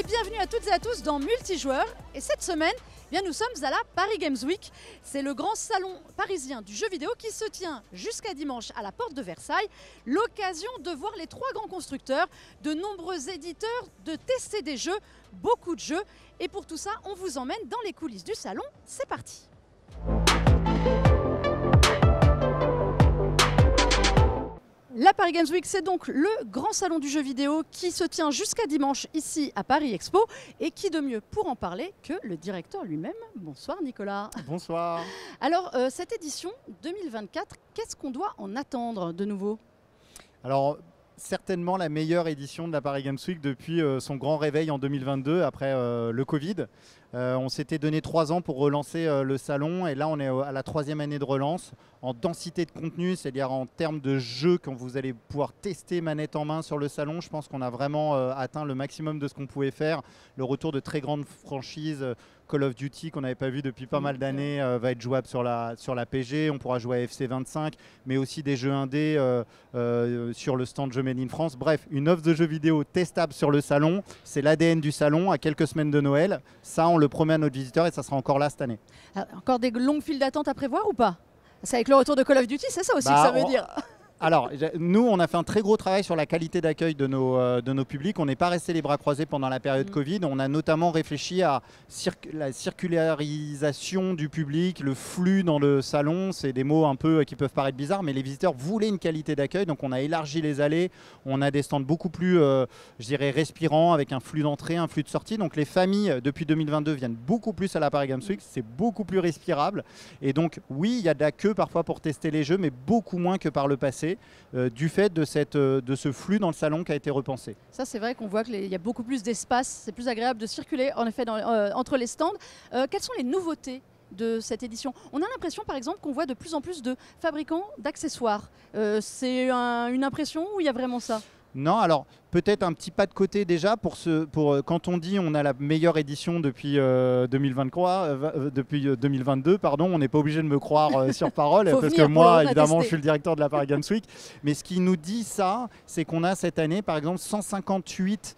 bienvenue à toutes et à tous dans Multijoueur. Et cette semaine, bien, nous sommes à la Paris Games Week. C'est le grand salon parisien du jeu vidéo qui se tient jusqu'à dimanche à la porte de Versailles. L'occasion de voir les trois grands constructeurs, de nombreux éditeurs, de tester des jeux, beaucoup de jeux. Et pour tout ça, on vous emmène dans les coulisses du salon. C'est parti! La Paris Games Week, c'est donc le grand salon du jeu vidéo qui se tient jusqu'à dimanche ici à Paris Expo. Et qui de mieux pour en parler que le directeur lui-même. Bonsoir Nicolas. Bonsoir. Alors, cette édition 2024, qu'est-ce qu'on doit en attendre de nouveau? Alors, certainement la meilleure édition de la Paris Games Week depuis son grand réveil en 2022 après le Covid. On s'était donné 3 ans pour relancer le salon et là on est à la 3e année de relance en densité de contenu, c'est-à-dire en termes de jeux que vous allez pouvoir tester manette en main sur le salon. Je pense qu'on a vraiment atteint le maximum de ce qu'on pouvait faire. Le retour de très grandes franchises, Call of Duty qu'on n'avait pas vu depuis pas mal d'années va être jouable sur la PG. On pourra jouer à FC 25, mais aussi des jeux indés sur le stand Jeux Made in France. Bref, une offre de jeux vidéo testable sur le salon. C'est l'ADN du salon à quelques semaines de Noël. Ça, on le promet à notre visiteur et ça sera encore là cette année. Alors, encore des longues files d'attente à prévoir ou pas? C'est avec le retour de Call of Duty, c'est ça aussi que ça veut dire? Alors, nous, on a fait un très gros travail sur la qualité d'accueil de nos publics. On n'est pas resté les bras croisés pendant la période Covid. On a notamment réfléchi à la circularisation du public, le flux dans le salon. C'est des mots un peu qui peuvent paraître bizarres, mais les visiteurs voulaient une qualité d'accueil. Donc, on a élargi les allées. On a des stands beaucoup plus, je dirais, respirants, avec un flux d'entrée, un flux de sortie. Donc, les familles, depuis 2022, viennent beaucoup plus à la Paris Games Week. C'est beaucoup plus respirable. Et donc, oui, il y a de la queue parfois pour tester les jeux, mais beaucoup moins que par le passé. Du fait de ce flux dans le salon qui a été repensé. Ça, c'est vrai qu'on voit qu'il y a beaucoup plus d'espace, c'est plus agréable de circuler en effet entre les stands. Quelles sont les nouveautés de cette édition? On a l'impression par exemple qu'on voit de plus en plus de fabricants d'accessoires. C'est une impression ou il y a vraiment ça? Non, alors peut-être un petit pas de côté déjà pour quand on dit on a la meilleure édition depuis 2022, pardon, on n'est pas obligé de me croire sur parole parce que moi évidemment je suis le directeur de la Paris Games Week. Mais ce qui nous dit ça, c'est qu'on a cette année par exemple 158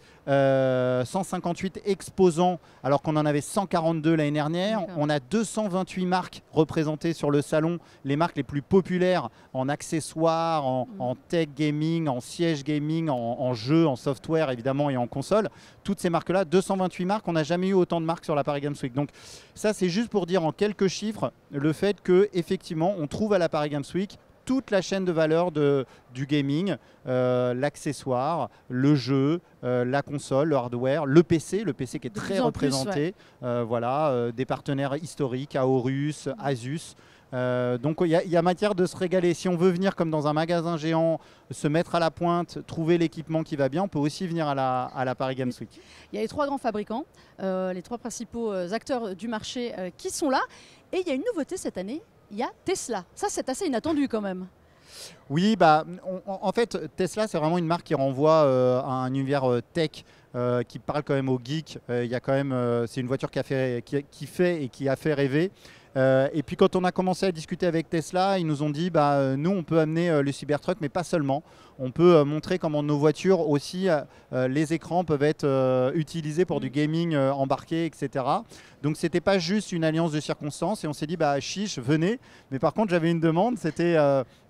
exposants alors qu'on en avait 142 l'année dernière. On a 228 marques représentées sur le salon, les marques les plus populaires en accessoires, en tech gaming, en siège gaming, en jeux, en software évidemment et en console. Toutes ces marques-là, 228 marques, on n'a jamais eu autant de marques sur la Paris Games Week. Donc ça, c'est juste pour dire en quelques chiffres le fait qu'effectivement, on trouve à la Paris Games Week toute la chaîne de valeur du gaming, l'accessoire, le jeu, la console, le hardware, le PC qui est très représenté. Voilà, des partenaires historiques, Aorus, Asus. Donc il y a matière de se régaler. Si on veut venir comme dans un magasin géant, se mettre à la pointe, trouver l'équipement qui va bien, on peut aussi venir à la Paris Games Week. Il y a les 3 grands fabricants, les 3 principaux acteurs du marché qui sont là. Et il y a une nouveauté cette année, il y a Tesla. Ça, c'est assez inattendu quand même. Oui, en fait, Tesla, c'est vraiment une marque qui renvoie à un univers tech qui parle quand même aux geeks. Il y a quand même, c'est une voiture qui fait et qui a fait rêver. Et puis quand on a commencé à discuter avec Tesla, ils nous ont dit nous on peut amener le Cybertruck, mais pas seulement. On peut montrer comment nos voitures aussi, les écrans peuvent être utilisés pour du gaming embarqué, etc. Donc c'était pas juste une alliance de circonstances et on s'est dit chiche, venez. Mais par contre j'avais une demande, c'était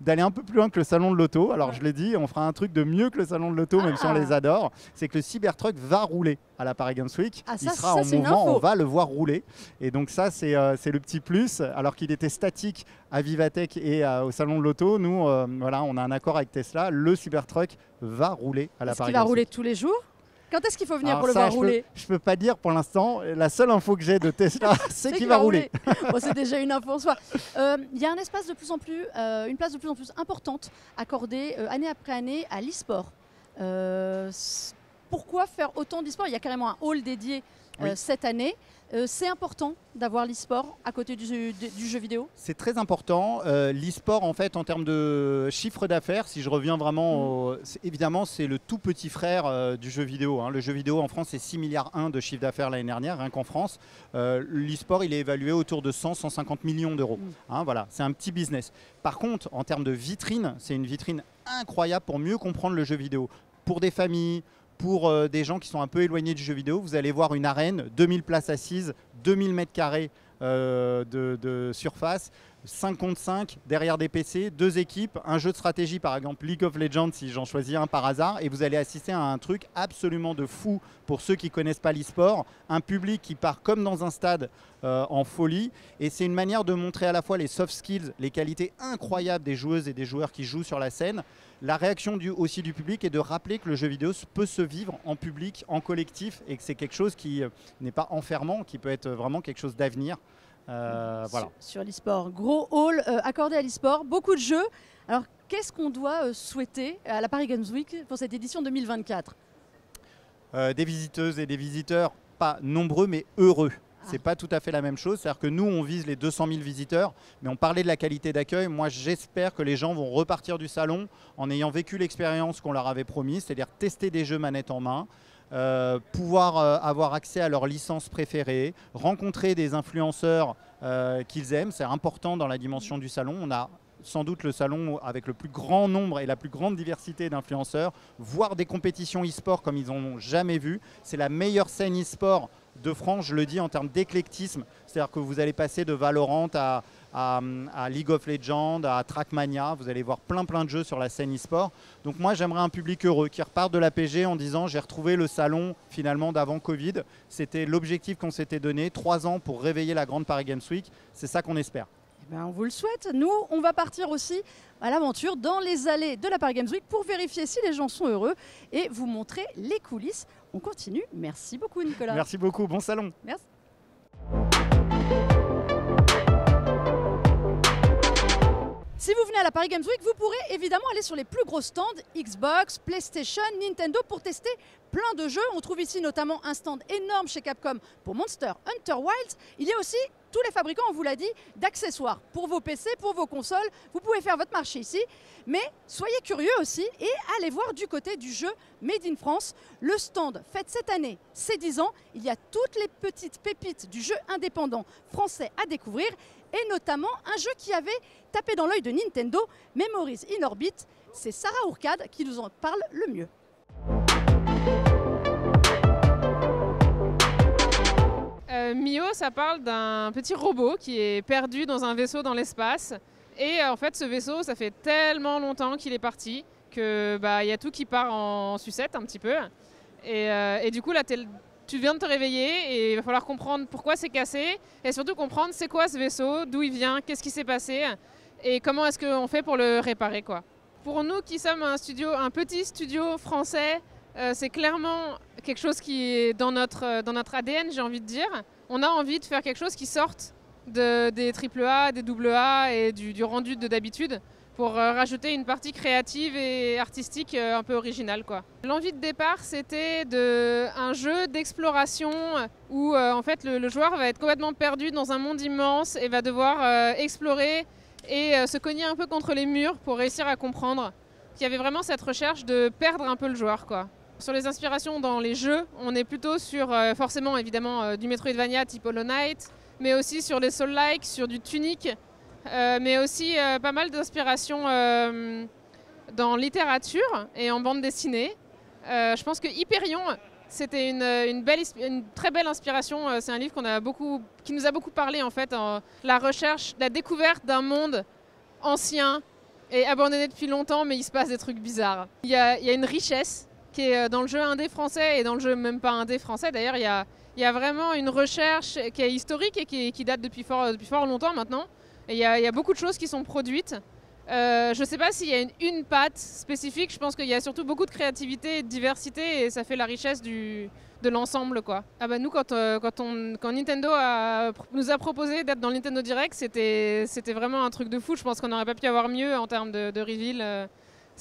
d'aller un peu plus loin que le salon de l'auto. Alors je l'ai dit, on fera un truc de mieux que le salon de l'auto, même si on les adore. C'est que le Cybertruck va rouler à la Paris Games Week. Il sera en mouvement, on va le voir rouler. Et donc ça c'est le petit plus. Alors qu'il était statique à Vivatech et au salon de l'auto, nous voilà, on a un accord avec Tesla. Le Cybertruck va rouler à la Paris Games Week. Est-ce qu'il va rouler tous les jours? Quand est-ce qu'il faut venir pour le voir rouler? Je peux pas dire pour l'instant. La seule info que j'ai de Tesla, c'est qu'il va rouler. Bon, c'est déjà une info en soi. Il y a un espace de plus en plus, une place de plus en plus importante accordée année après année à l'e-sport. Pourquoi faire autant d'e-sport? Il y a carrément un hall dédié cette année. C'est important d'avoir l'e-sport à côté du jeu vidéo? C'est très important. L'e-sport, en fait, en termes de chiffre d'affaires, si je reviens vraiment, évidemment, c'est le tout petit frère du jeu vidéo. Hein. Le jeu vidéo en France, c'est 6,1 milliards de chiffre d'affaires l'année dernière, rien qu'en France. L'e-sport, il est évalué autour de 100-150 millions d'euros. Hein, voilà, c'est un petit business. Par contre, en termes de vitrine, c'est une vitrine incroyable pour mieux comprendre le jeu vidéo. Pour des familles, Pour des gens qui sont un peu éloignés du jeu vidéo, vous allez voir une arène, 2000 places assises, 2000 mètres carrés de surface, 5 contre 5 derrière des PC, 2 équipes, un jeu de stratégie par exemple League of Legends si j'en choisis un par hasard, et vous allez assister à un truc absolument de fou pour ceux qui ne connaissent pas l'e-sport, un public qui part comme dans un stade en folie, et c'est une manière de montrer à la fois les soft skills, les qualités incroyables des joueuses et des joueurs qui jouent sur la scène, la réaction aussi du public, et de rappeler que le jeu vidéo peut se vivre en public, en collectif, et que c'est quelque chose qui n'est pas enfermant, qui peut être vraiment quelque chose d'avenir. Voilà. Sur l'e-sport, gros hall accordé à l'e-sport, beaucoup de jeux. Alors qu'est-ce qu'on doit souhaiter à la Paris Games Week pour cette édition 2024 ? Des visiteuses et des visiteurs, pas nombreux mais heureux. C'est pas tout à fait la même chose, c'est-à-dire que nous on vise les 200 000 visiteurs, mais on parlait de la qualité d'accueil. Moi j'espère que les gens vont repartir du salon en ayant vécu l'expérience qu'on leur avait promise, c'est-à-dire tester des jeux manettes en main, pouvoir avoir accès à leur licence préférée, rencontrer des influenceurs qu'ils aiment. C'est important dans la dimension du salon. On a sans doute le salon avec le plus grand nombre et la plus grande diversité d'influenceurs, voir des compétitions e-sport comme ils n'ont jamais vu. C'est la meilleure scène e-sport de France, je le dis en termes d'éclectisme, c'est-à-dire que vous allez passer de Valorant à League of Legends, à Trackmania, vous allez voir plein de jeux sur la scène e-sport. Donc moi j'aimerais un public heureux qui repart de l'APG en disant j'ai retrouvé le salon finalement d'avant Covid, c'était l'objectif qu'on s'était donné, 3 ans pour réveiller la grande Paris Games Week, c'est ça qu'on espère. On vous le souhaite. Nous, on va partir aussi à l'aventure dans les allées de la Paris Games Week pour vérifier si les gens sont heureux et vous montrer les coulisses. On continue. Merci beaucoup, Nicolas. Merci beaucoup. Bon salon. Merci. Si vous venez à la Paris Games Week, vous pourrez évidemment aller sur les plus gros stands Xbox, PlayStation, Nintendo pour tester plein de jeux. On trouve ici notamment un stand énorme chez Capcom pour Monster Hunter Wilds. Il y a aussi tous les fabricants, on vous l'a dit, d'accessoires pour vos PC, pour vos consoles. Vous pouvez faire votre marché ici, mais soyez curieux aussi et allez voir du côté du jeu Made in France. Le stand fête cette année ses 10 ans. Il y a toutes les petites pépites du jeu indépendant français à découvrir et notamment un jeu qui avait tapé dans l'œil de Nintendo, Memories in Orbit. C'est Sarah Ourcade qui nous en parle le mieux. Mio, ça parle d'un petit robot qui est perdu dans un vaisseau dans l'espace. Et en fait, ce vaisseau, ça fait tellement longtemps qu'il est parti que y a tout qui part en sucette un petit peu. Et du coup, là, tu viens de te réveiller et il va falloir comprendre pourquoi c'est cassé et surtout comprendre c'est quoi ce vaisseau, d'où il vient, qu'est-ce qui s'est passé et comment est-ce qu'on fait pour le réparer, quoi. Pour nous qui sommes un petit studio français, c'est clairement quelque chose qui est dans notre ADN, j'ai envie de dire. On a envie de faire quelque chose qui sorte des AAA, des AA et du rendu de d'habitude pour rajouter une partie créative et artistique un peu originale, quoi. L'envie de départ, c'était un jeu d'exploration où en fait le joueur va être complètement perdu dans un monde immense et va devoir explorer et se cogner un peu contre les murs pour réussir à comprendre. Il y avait vraiment cette recherche de perdre un peu le joueur, quoi. Sur les inspirations dans les jeux, on est plutôt sur forcément évidemment du Metroidvania type Hollow Knight, mais aussi sur les Soul-like, sur du Tunic, mais aussi pas mal d'inspirations dans littérature et en bande dessinée. Je pense que Hyperion, c'était une très belle inspiration. C'est un livre qui nous a beaucoup parlé en fait, la recherche, la découverte d'un monde ancien et abandonné depuis longtemps, mais il se passe des trucs bizarres. Il y a une richesse qui est dans le jeu indé français et dans le jeu même pas indé français. D'ailleurs, il y a vraiment une recherche qui est historique et qui date depuis fort longtemps maintenant. Et il y a beaucoup de choses qui sont produites. Je ne sais pas s'il y a une patte spécifique. Je pense qu'il y a surtout beaucoup de créativité et de diversité et ça fait la richesse de l'ensemble, quoi. Nous, quand Nintendo nous a proposé d'être dans le Nintendo Direct, c'était vraiment un truc de fou. Je pense qu'on n'aurait pas pu avoir mieux en termes de reveal.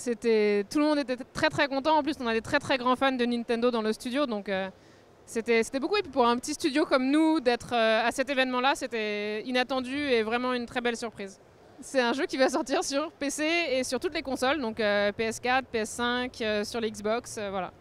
Tout le monde était très très content. En plus, on a des très très grands fans de Nintendo dans le studio, donc c'était beaucoup. Et puis pour un petit studio comme nous, d'être à cet événement-là, c'était inattendu et vraiment une très belle surprise. C'est un jeu qui va sortir sur PC et sur toutes les consoles, donc PS4, PS5, sur les Xbox, voilà.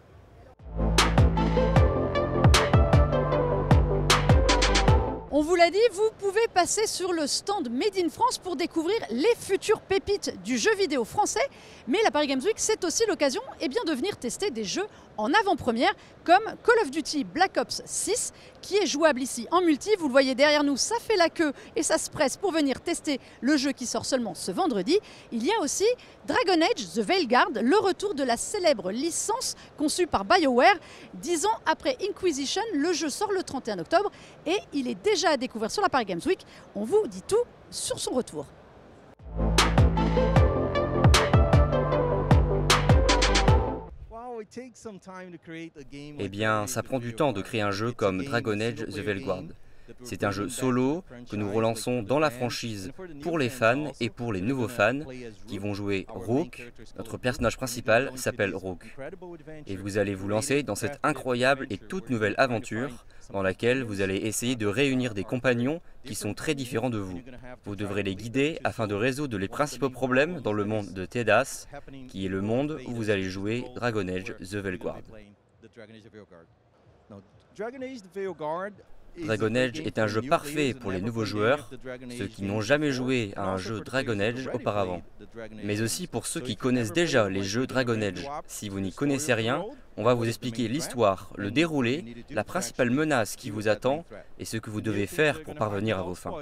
On On vous l'a dit, vous pouvez passer sur le stand Made in France pour découvrir les futures pépites du jeu vidéo français. Mais la Paris Games Week, c'est aussi l'occasion de venir tester des jeux en avant-première comme Call of Duty Black Ops 6 qui est jouable ici en multi. Vous le voyez derrière nous, ça fait la queue et ça se presse pour venir tester le jeu qui sort seulement ce vendredi. Il y a aussi Dragon Age The Veilguard, le retour de la célèbre licence conçue par BioWare. 10 ans après Inquisition, le jeu sort le 31 octobre et il est déjà à découvrir sur la Paris Games Week. On vous dit tout sur son retour. Eh bien, ça prend du temps de créer un jeu comme Dragon Age The Veilguard. C'est un jeu solo que nous relançons dans la franchise pour les fans et pour les nouveaux fans qui vont jouer Rook. Notre personnage principal s'appelle Rook. Et vous allez vous lancer dans cette incroyable et toute nouvelle aventure dans laquelle vous allez essayer de réunir des compagnons qui sont très différents de vous. Vous devrez les guider afin de résoudre les principaux problèmes dans le monde de TEDAS, qui est le monde où vous allez jouer Dragon Age The Veilguard. Dragon Age est un jeu parfait pour les nouveaux joueurs, ceux qui n'ont jamais joué à un jeu Dragon Age auparavant, mais aussi pour ceux qui connaissent déjà les jeux Dragon Age. Si vous n'y connaissez rien, on va vous expliquer l'histoire, le déroulé, la principale menace qui vous attend et ce que vous devez faire pour parvenir à vos fins.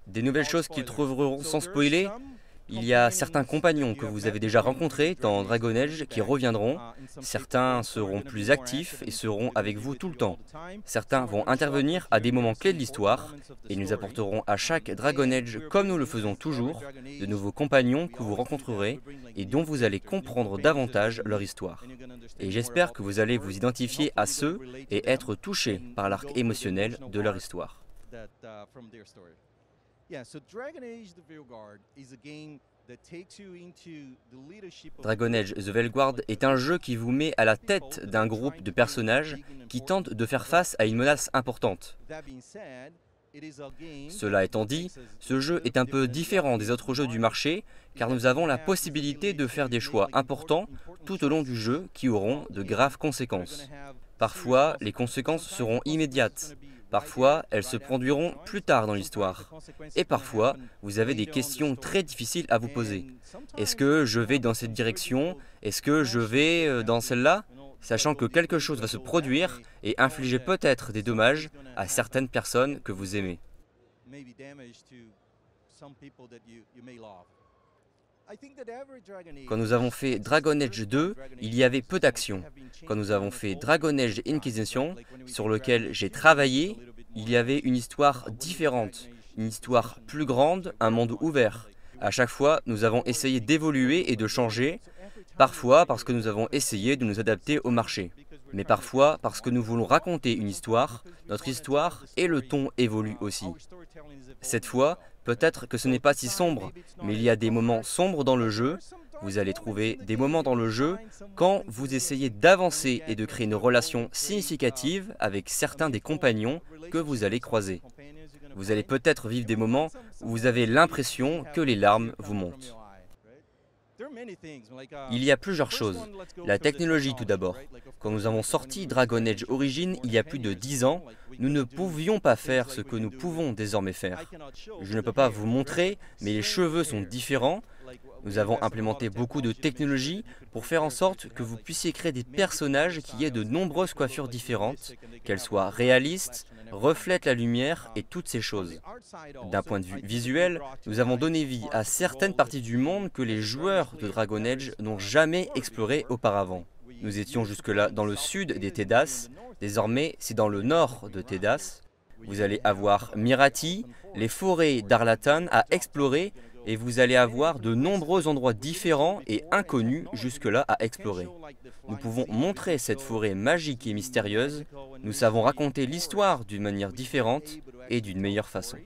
Des nouvelles choses qu'ils trouveront sans spoiler. Il y a certains compagnons que vous avez déjà rencontrés dans Dragon Age qui reviendront. Certains seront plus actifs et seront avec vous tout le temps. Certains vont intervenir à des moments clés de l'histoire et nous apporterons à chaque Dragon Age, comme nous le faisons toujours, de nouveaux compagnons que vous rencontrerez et dont vous allez comprendre davantage leur histoire. Et j'espère que vous allez vous identifier à ceux et être touchés par l'arc émotionnel de leur histoire. Dragon Age The Veilguard est un jeu qui vous met à la tête d'un groupe de personnages qui tentent de faire face à une menace importante. Cela étant dit, ce jeu est un peu différent des autres jeux du marché car nous avons la possibilité de faire des choix importants tout au long du jeu qui auront de graves conséquences. Parfois, les conséquences seront immédiates. Parfois, elles se produiront plus tard dans l'histoire. Et parfois, vous avez des questions très difficiles à vous poser. Est-ce que je vais dans cette direction? Est-ce que je vais dans celle-là? Sachant que quelque chose va se produire et infliger peut-être des dommages à certaines personnes que vous aimez. Quand nous avons fait Dragon Age 2, il y avait peu d'action. Quand nous avons fait Dragon Age Inquisition, sur lequel j'ai travaillé, il y avait une histoire différente, une histoire plus grande, un monde ouvert. À chaque fois, nous avons essayé d'évoluer et de changer, parfois parce que nous avons essayé de nous adapter au marché. Mais parfois parce que nous voulons raconter une histoire, notre histoire et le ton évoluent aussi. Cette fois, peut-être que ce n'est pas si sombre, mais il y a des moments sombres dans le jeu. Vous allez trouver des moments dans le jeu quand vous essayez d'avancer et de créer une relation significative avec certains des compagnons que vous allez croiser. Vous allez peut-être vivre des moments où vous avez l'impression que les larmes vous montent. Il y a plusieurs choses. La technologie tout d'abord. Quand nous avons sorti Dragon Age Origins il y a plus de 10 ans, nous ne pouvions pas faire ce que nous pouvons désormais faire. Je ne peux pas vous montrer, mais les cheveux sont différents. Nous avons implémenté beaucoup de technologies pour faire en sorte que vous puissiez créer des personnages qui aient de nombreuses coiffures différentes, qu'elles soient réalistes, reflètent la lumière et toutes ces choses. D'un point de vue visuel, nous avons donné vie à certaines parties du monde que les joueurs de Dragon Age n'ont jamais explorées auparavant. Nous étions jusque-là dans le sud des TEDAS, désormais c'est dans le nord de TEDAS. Vous allez avoir Mirati, les forêts d'Arlatan à explorer et vous allez avoir de nombreux endroits différents et inconnus jusque-là à explorer. Nous pouvons montrer cette forêt magique et mystérieuse, nous savons raconter l'histoire d'une manière différente et d'une meilleure façon.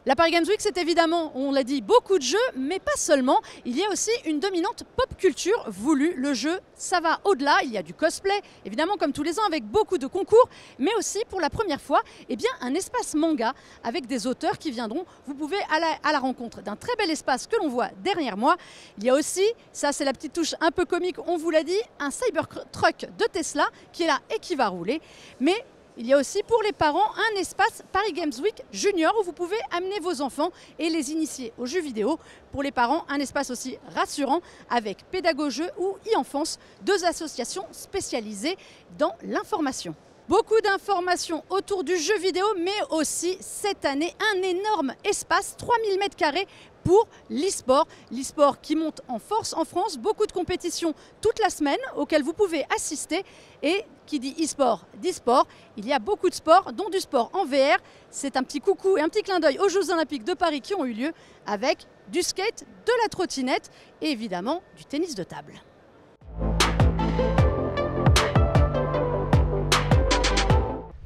La Paris Games Week, c'est évidemment, on l'a dit, beaucoup de jeux, mais pas seulement. Il y a aussi une dominante pop culture voulue. Le jeu, ça va au-delà. Il y a du cosplay, évidemment, comme tous les ans, avec beaucoup de concours, mais aussi, pour la première fois, eh bien, un espace manga avec des auteurs qui viendront. Vous pouvez aller à la rencontre d'un très bel espace que l'on voit derrière moi. Il y a aussi, ça c'est la petite touche un peu comique, on vous l'a dit, un Cybertruck de Tesla qui est là et qui va rouler. Mais il y a aussi pour les parents un espace Paris Games Week Junior où vous pouvez amener vos enfants et les initier aux jeux vidéo. Pour les parents, un espace aussi rassurant avec Pédagogeux ou e-enfance, 2 associations spécialisées dans l'information. Beaucoup d'informations autour du jeu vidéo, mais aussi cette année un énorme espace, 3000 m² pour l'e-sport. L'e-sport qui monte en force en France, beaucoup de compétitions toute la semaine auxquelles vous pouvez assister. Et qui dit e-sport, dit sport. Il y a beaucoup de sports, dont du sport en VR. C'est un petit coucou et un petit clin d'œil aux Jeux Olympiques de Paris qui ont eu lieu avec du skate, de la trottinette et évidemment du tennis de table.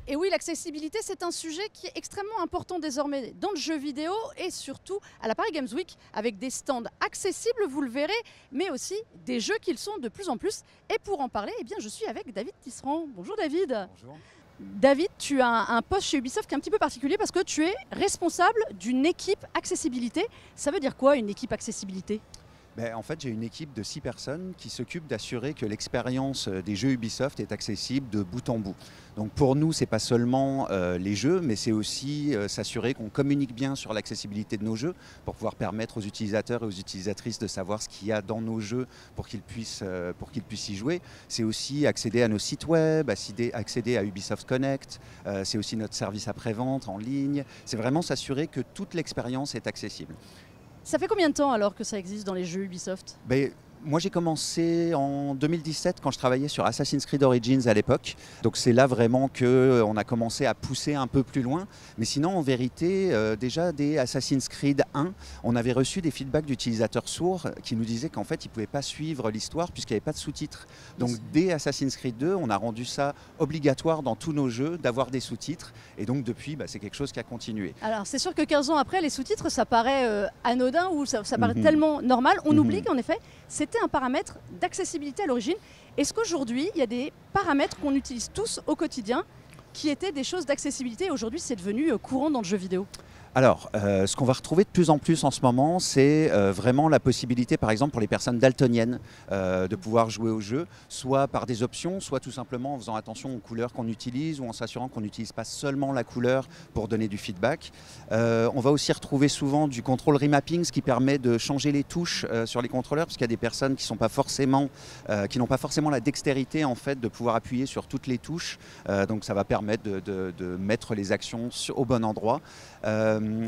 Et oui, l'accessibilité, c'est un sujet qui est extrêmement important désormais dans le jeu vidéo et surtout à la Paris Games Week avec des stands accessibles, vous le verrez, mais aussi des jeux qui le sont de plus en plus. Et pour en parler, eh bien, je suis avec David Tisserand. Bonjour David. Bonjour. David, tu as un poste chez Ubisoft qui est un petit peu particulier parce que tu es responsable d'une équipe accessibilité. Ça veut dire quoi une équipe accessibilité ? En fait, j'ai une équipe de 6 personnes qui s'occupent d'assurer que l'expérience des jeux Ubisoft est accessible de bout en bout. Donc pour nous, ce n'est pas seulement les jeux, mais c'est aussi s'assurer qu'on communique bien sur l'accessibilité de nos jeux pour pouvoir permettre aux utilisateurs et aux utilisatrices de savoir ce qu'il y a dans nos jeux pour qu'ils puissent y jouer. C'est aussi accéder à nos sites web, accéder à Ubisoft Connect, c'est aussi notre service après-vente en ligne. C'est vraiment s'assurer que toute l'expérience est accessible. Ça fait combien de temps alors que ça existe dans les jeux Ubisoft ? Moi, j'ai commencé en 2017 quand je travaillais sur Assassin's Creed Origins à l'époque. Donc c'est là vraiment qu'on a commencé à pousser un peu plus loin. Mais sinon, en vérité, déjà dès Assassin's Creed 1, on avait reçu des feedbacks d'utilisateurs sourds qui nous disaient qu'en fait, ils ne pouvaient pas suivre l'histoire puisqu'il n'y avait pas de sous-titres. Donc dès Assassin's Creed 2, on a rendu ça obligatoire dans tous nos jeux d'avoir des sous-titres. Et donc depuis, c'est quelque chose qui a continué. Alors c'est sûr que 15 ans après, les sous-titres, ça paraît anodin ou ça paraît tellement normal. On oublie qu'en effet, c'était un paramètre d'accessibilité à l'origine. Est-ce qu'aujourd'hui, il y a des paramètres qu'on utilise tous au quotidien qui étaient des choses d'accessibilité et aujourd'hui, c'est devenu courant dans le jeu vidéo ? Alors, ce qu'on va retrouver de plus en plus en ce moment, c'est vraiment la possibilité, par exemple, pour les personnes daltoniennes, de pouvoir jouer au jeu, soit par des options, soit tout simplement en faisant attention aux couleurs qu'on utilise ou en s'assurant qu'on n'utilise pas seulement la couleur pour donner du feedback. On va aussi retrouver souvent du control remapping, ce qui permet de changer les touches sur les contrôleurs, parce qu'il y a des personnes qui n'ont pas forcément la dextérité en fait, de pouvoir appuyer sur toutes les touches. Donc ça va permettre de mettre les actions au bon endroit.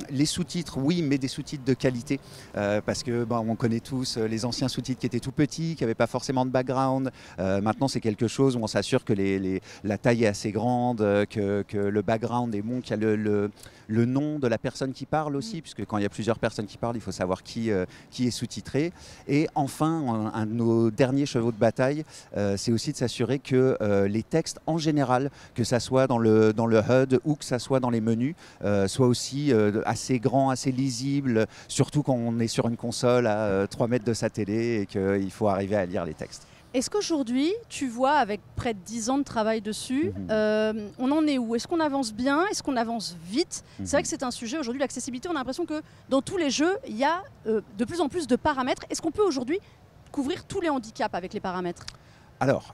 Les sous-titres, oui, mais des sous-titres de qualité, parce que on connaît tous les anciens sous-titres qui étaient tout petits, qui n'avaient pas forcément de background. Maintenant, c'est quelque chose où on s'assure que la taille est assez grande, que le background est bon, qu'il y a le nom de la personne qui parle aussi, puisque quand il y a plusieurs personnes qui parlent, il faut savoir qui est sous-titré. Et enfin, un de nos derniers chevaux de bataille, c'est aussi de s'assurer que les textes en général, que ça soit dans le HUD ou que ça soit dans les menus, soient aussi assez grands, assez lisibles, surtout quand on est sur une console à 3 mètres de sa télé et qu'il faut arriver à lire les textes. Est-ce qu'aujourd'hui, tu vois, avec près de 10 ans de travail dessus, on en est où? Est-ce qu'on avance bien? Est-ce qu'on avance vite? C'est vrai que c'est un sujet aujourd'hui, l'accessibilité, on a l'impression que dans tous les jeux, il y a de plus en plus de paramètres. Est-ce qu'on peut aujourd'hui couvrir tous les handicaps avec les paramètres? Alors,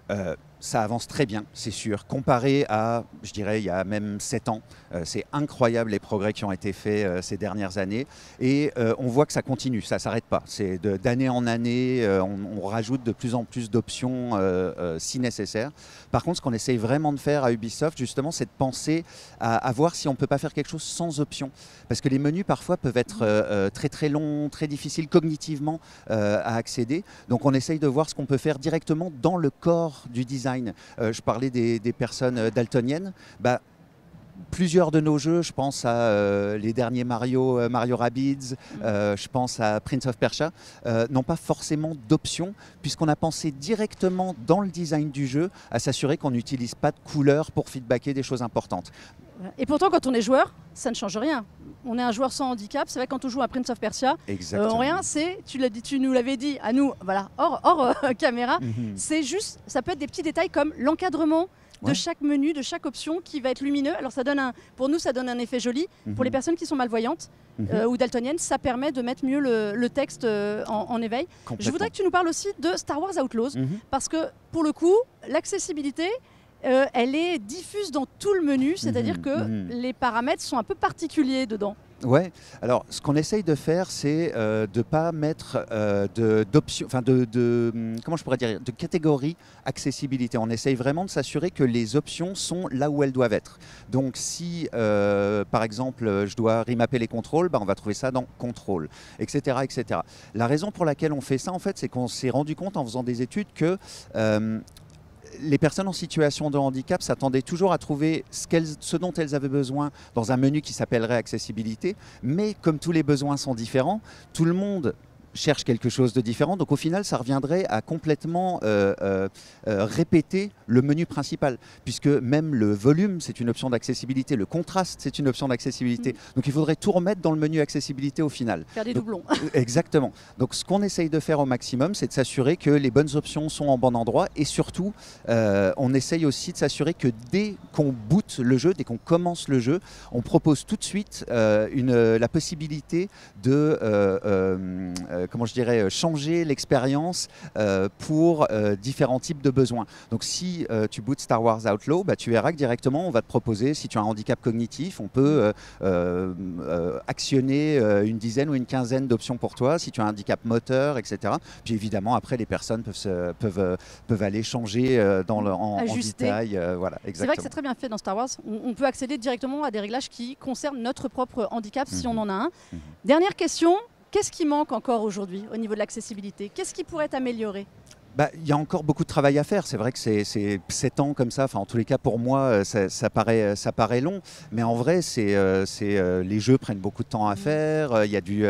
ça avance très bien, c'est sûr. Comparé à, je dirais, il y a même 7 ans, c'est incroyable les progrès qui ont été faits ces dernières années. Et on voit que ça continue, ça ne s'arrête pas. C'est d'année en année, on rajoute de plus en plus d'options si nécessaire. Par contre, ce qu'on essaye vraiment de faire à Ubisoft, justement, c'est de penser à voir si on ne peut pas faire quelque chose sans options. Parce que les menus, parfois, peuvent être très très longs, très difficiles cognitivement à accéder. Donc on essaye de voir ce qu'on peut faire directement dans le corps du design. Je parlais des personnes daltoniennes. plusieurs de nos jeux, je pense à les derniers Mario, Mario Rabbids, je pense à Prince of Persia, n'ont pas forcément d'options puisqu'on a pensé directement dans le design du jeu à s'assurer qu'on n'utilise pas de couleurs pour feedbacker des choses importantes. Et pourtant, quand on est joueur, ça ne change rien. On est un joueur sans handicap. C'est vrai, quand on joue à Prince of Persia, rien, c'est, tu nous l'avais dit à nous, voilà, hors caméra, c'est juste, ça peut être des petits détails comme l'encadrement de chaque menu, de chaque option qui va être lumineux. Alors ça donne pour nous, ça donne un effet joli. Pour les personnes qui sont malvoyantes ou daltoniennes, ça permet de mettre mieux le texte en éveil. Je voudrais que tu nous parles aussi de Star Wars Outlaws, parce que pour le coup, l'accessibilité, elle est diffuse dans tout le menu, c'est-à-dire que les paramètres sont un peu particuliers dedans. Ouais, alors ce qu'on essaye de faire, c'est de ne pas mettre d'options, enfin comment je pourrais dire, de catégorie accessibilité. On essaye vraiment de s'assurer que les options sont là où elles doivent être. Donc si, par exemple, je dois remapper les contrôles, on va trouver ça dans contrôle, etc., etc. La raison pour laquelle on fait ça, en fait, c'est qu'on s'est rendu compte en faisant des études que les personnes en situation de handicap s'attendaient toujours à trouver ce dont elles avaient besoin dans un menu qui s'appellerait accessibilité, mais comme tous les besoins sont différents, tout le monde cherche quelque chose de différent, donc au final ça reviendrait à complètement répéter le menu principal, puisque même le volume c'est une option d'accessibilité, le contraste c'est une option d'accessibilité, donc il faudrait tout remettre dans le menu accessibilité au final. Faire des doublons. Exactement, donc ce qu'on essaye de faire au maximum, c'est de s'assurer que les bonnes options sont en bon endroit, et surtout on essaye aussi de s'assurer que dès qu'on boot le jeu, dès qu'on commence le jeu, on propose tout de suite la possibilité de comment je dirais, changer l'expérience pour différents types de besoins. Donc si tu bootes Star Wars Outlaw, tu verras que directement on va te proposer, si tu as un handicap cognitif, on peut actionner une dizaine ou une quinzaine d'options pour toi, si tu as un handicap moteur, etc. Puis évidemment après les personnes peuvent aller changer en détail. Voilà, c'est vrai que c'est très bien fait dans Star Wars, on peut accéder directement à des réglages qui concernent notre propre handicap si on en a un. Dernière question. Qu'est-ce qui manque encore aujourd'hui au niveau de l'accessibilité? Qu'est-ce qui pourrait être amélioré? Il y a encore beaucoup de travail à faire. C'est vrai que c'est 7 ans comme ça. Enfin, en tous les cas, pour moi, ça paraît long. Mais en vrai, les jeux prennent beaucoup de temps à faire. Il y a du...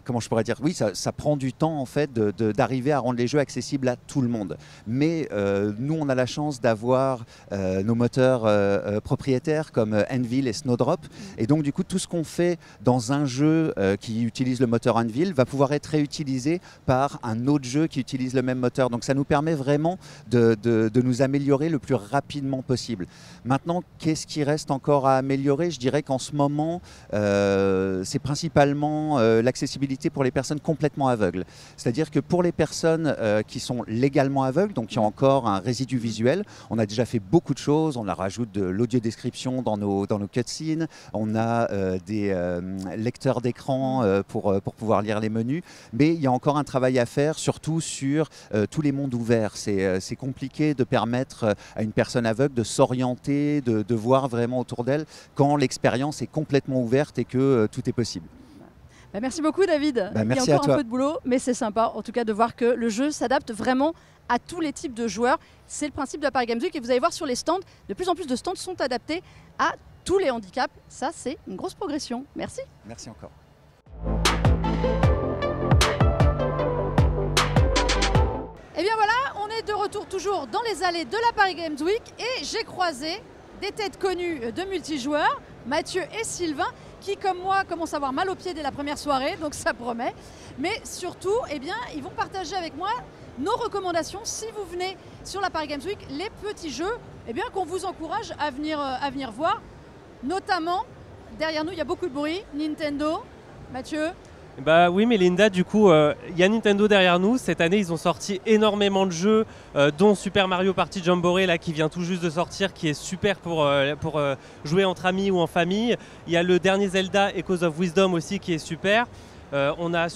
comment je pourrais dire? Oui, ça prend du temps, en fait, d'arriver à rendre les jeux accessibles à tout le monde. Mais nous, on a la chance d'avoir nos moteurs propriétaires comme Anvil et Snowdrop. Et donc, du coup, tout ce qu'on fait dans un jeu qui utilise le moteur Anvil va pouvoir être réutilisé par un autre jeu qui utilise le même moteur. Donc ça nous permet vraiment de nous améliorer le plus rapidement possible. Maintenant, qu'est-ce qui reste encore à améliorer? Je dirais qu'en ce moment, c'est principalement l'accessibilité pour les personnes complètement aveugles. C'est-à-dire que pour les personnes qui sont légalement aveugles, donc qui ont encore un résidu visuel, on a déjà fait beaucoup de choses. On rajoute de l'audio-description dans nos cutscenes. On a des lecteurs d'écran pour pouvoir lire les menus. Mais il y a encore un travail à faire, surtout sur tous les mondes ouverts. C'est compliqué de permettre à une personne aveugle de s'orienter, de voir vraiment autour d'elle quand l'expérience est complètement ouverte et que tout est possible. Merci beaucoup David. Merci il y a encore à toi. Un peu de boulot, mais c'est sympa en tout cas de voir que le jeu s'adapte vraiment à tous les types de joueurs. C'est le principe de la Paris Games Week et vous allez voir sur les stands, de plus en plus de stands sont adaptés à tous les handicaps. Ça, c'est une grosse progression. Merci. Merci encore. Et bien voilà, on est de retour toujours dans les allées de la Paris Games Week et j'ai croisé des têtes connues de multijoueurs, Mathieu et Sylvain, qui comme moi commencent à avoir mal aux pieds dès la première soirée, donc ça promet. Mais surtout, eh bien, ils vont partager avec moi nos recommandations si vous venez sur la Paris Games Week, les petits jeux eh bien, qu'on vous encourage à venir voir. Notamment, derrière nous, il y a beaucoup de bruit, Nintendo. Mathieu? Bah oui, mais Linda, du coup, il y a Nintendo derrière nous. Cette année, ils ont sorti énormément de jeux, dont Super Mario Party Jamboree, là, qui vient tout juste de sortir, qui est super pour jouer entre amis ou en famille. Il y a le dernier Zelda, Echoes of Wisdom aussi, qui est super. On a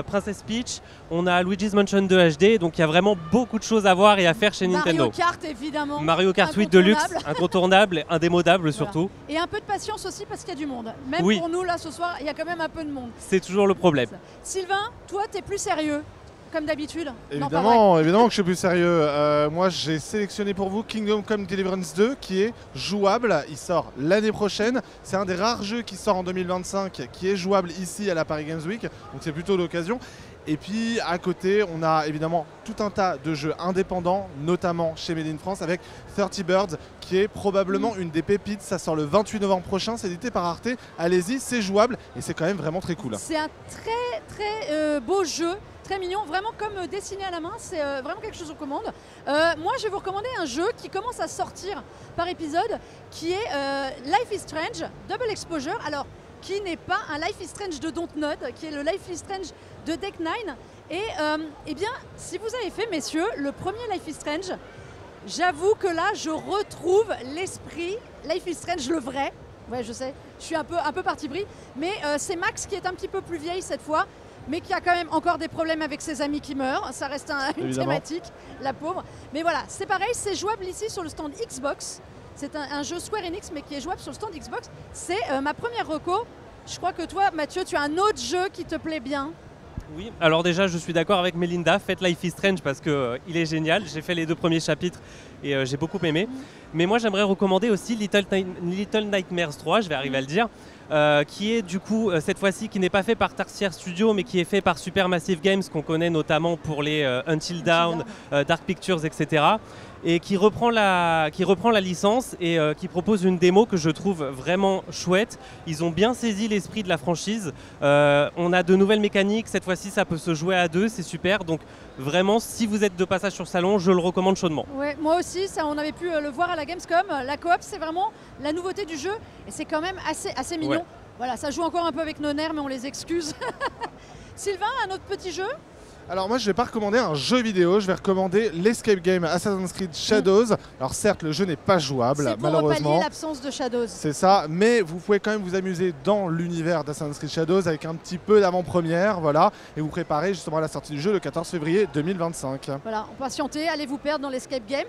Princess Peach, on a Luigi's Mansion 2 HD, donc il y a vraiment beaucoup de choses à voir et à faire chez Nintendo. Mario Kart évidemment. Mario Kart 8 Deluxe, incontournable, indémodable surtout. Et un peu de patience aussi parce qu'il y a du monde. Même pour nous là ce soir, il y a quand même un peu de monde. C'est toujours le problème. Sylvain, toi t'es plus sérieux. comme d'habitude? Évidemment, évidemment que je suis plus sérieux. Moi, j'ai sélectionné pour vous Kingdom Come Deliverance 2 qui est jouable. Il sort l'année prochaine. C'est un des rares jeux qui sort en 2025 qui est jouable ici à la Paris Games Week. Donc c'est plutôt l'occasion. Et puis à côté, on a évidemment tout un tas de jeux indépendants, notamment chez Made in France avec 30 Birds qui est probablement une des pépites. Ça sort le 28 novembre prochain, c'est édité par Arte. Allez-y, c'est jouable et c'est quand même vraiment très cool. C'est un très beau jeu, très mignon, vraiment comme dessiné à la main, c'est vraiment quelque chose qu'on commande. Moi je vais vous recommander un jeu qui commence à sortir par épisode, qui est Life is Strange Double Exposure. Alors, qui n'est pas un Life is Strange de Dontnod, qui est le Life is Strange de Deck 9. Et eh bien, si vous avez fait, messieurs, le premier Life is Strange, j'avoue que là, je retrouve l'esprit Life is Strange, le vrai. Ouais, je sais, je suis un peu parti pris, mais c'est Max qui est un petit peu plus vieille cette fois, mais qui a quand même encore des problèmes avec ses amis qui meurent. Ça reste une thématique, la pauvre. Mais voilà, c'est pareil, c'est jouable ici sur le stand Xbox. C'est un jeu Square Enix, mais qui est jouable sur le stand Xbox. C'est ma première reco. Je crois que toi, Mathieu, tu as un autre jeu qui te plaît bien. Oui, alors déjà, je suis d'accord avec Mélinda. Faites Life is Strange parce qu'il est génial. J'ai fait les 2 premiers chapitres et j'ai beaucoup aimé. Mais moi, j'aimerais recommander aussi Little Nightmares 3, je vais arriver à le dire, qui est du coup, cette fois-ci, qui n'est pas fait par Tarsier Studio, mais qui est fait par Supermassive Games, qu'on connaît notamment pour les Until Dawn, Dark Pictures, etc. Et qui reprend la licence et qui propose une démo que je trouve vraiment chouette. Ils ont bien saisi l'esprit de la franchise. On a de nouvelles mécaniques. Cette fois-ci, ça peut se jouer à 2, c'est super. Donc vraiment, si vous êtes de passage sur salon, je le recommande chaudement. Ouais, moi aussi, ça, on avait pu le voir à la Gamescom. La coop, c'est vraiment la nouveauté du jeu et c'est quand même assez mignon. Ouais. Voilà, ça joue encore un peu avec nos nerfs, mais on les excuse. Sylvain, un autre petit jeu? Alors moi je vais pas recommander un jeu vidéo, je vais recommander l'escape game Assassin's Creed Shadows. Alors certes le jeu n'est pas jouable malheureusement. C'est pour pallier l'absence de Shadows. C'est ça, mais vous pouvez quand même vous amuser dans l'univers d'Assassin's Creed Shadows avec un petit peu d'avant-première, voilà, et vous préparer justement à la sortie du jeu le 14 février 2025. Voilà, patientez, allez vous perdre dans l'escape game.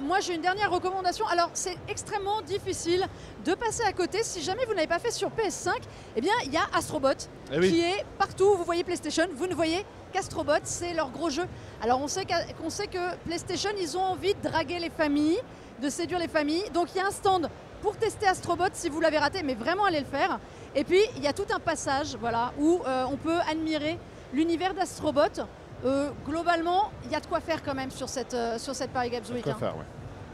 Moi j'ai une dernière recommandation, alors c'est extrêmement difficile de passer à côté si jamais vous n'avez pas fait sur PS5, eh bien il y a Astrobot qui est partout, vous voyez PlayStation, vous ne voyez qu'Astrobot, c'est leur gros jeu. Alors on sait que PlayStation, ils ont envie de draguer les familles, de séduire les familles. Donc il y a un stand pour tester Astrobot si vous l'avez raté, mais vraiment allez le faire. Et puis il y a tout un passage voilà, où on peut admirer l'univers d'Astrobot. Globalement, il y a de quoi faire quand même sur cette Paris Games Week.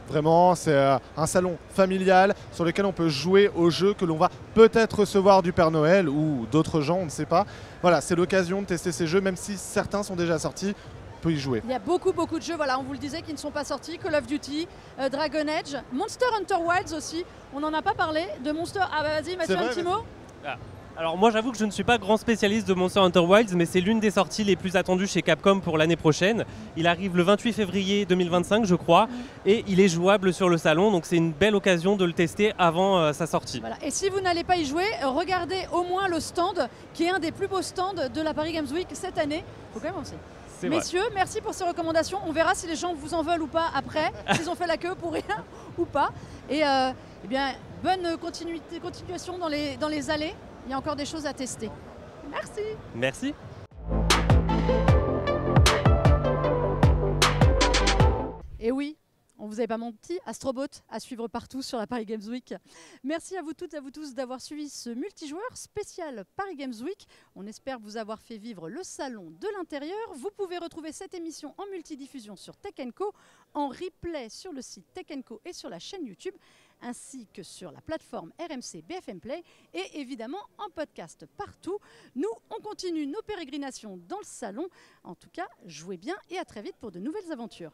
Vraiment, c'est un salon familial sur lequel on peut jouer aux jeux que l'on va peut-être recevoir du Père Noël ou d'autres gens, on ne sait pas. Voilà, c'est l'occasion de tester ces jeux, même si certains sont déjà sortis, on peut y jouer. Il y a beaucoup de jeux, voilà, on vous le disait, qui ne sont pas sortis. Call of Duty, Dragon Age, Monster Hunter Wilds aussi. On n'en a pas parlé de Monster... Ah bah vas-y Mathieu, un petit mot. Alors moi j'avoue que je ne suis pas grand spécialiste de Monster Hunter Wilds, mais c'est l'une des sorties les plus attendues chez Capcom pour l'année prochaine. Il arrive le 28 février 2025 je crois, et il est jouable sur le salon, donc c'est une belle occasion de le tester avant sa sortie. Voilà. Et si vous n'allez pas y jouer, regardez au moins le stand, qui est un des plus beaux stands de la Paris Games Week cette année. Faut quand même aussi. Messieurs, merci pour ces recommandations. On verra si les gens vous en veulent ou pas après, s'ils ont fait la queue pour rien ou pas. Et eh bien, bonne continuation dans les allées. Il y a encore des choses à tester. Merci. Merci. Et oui, on vous avait pas menti, Astrobot à suivre partout sur la Paris Games Week. Merci à vous toutes et à vous tous d'avoir suivi ce multijoueur spécial Paris Games Week. On espère vous avoir fait vivre le salon de l'intérieur. Vous pouvez retrouver cette émission en multidiffusion sur Tech & Co, en replay sur le site Tech & Co et sur la chaîne YouTube, ainsi que sur la plateforme RMC BFM Play et évidemment en podcast partout. Nous, on continue nos pérégrinations dans le salon. En tout cas, jouez bien et à très vite pour de nouvelles aventures.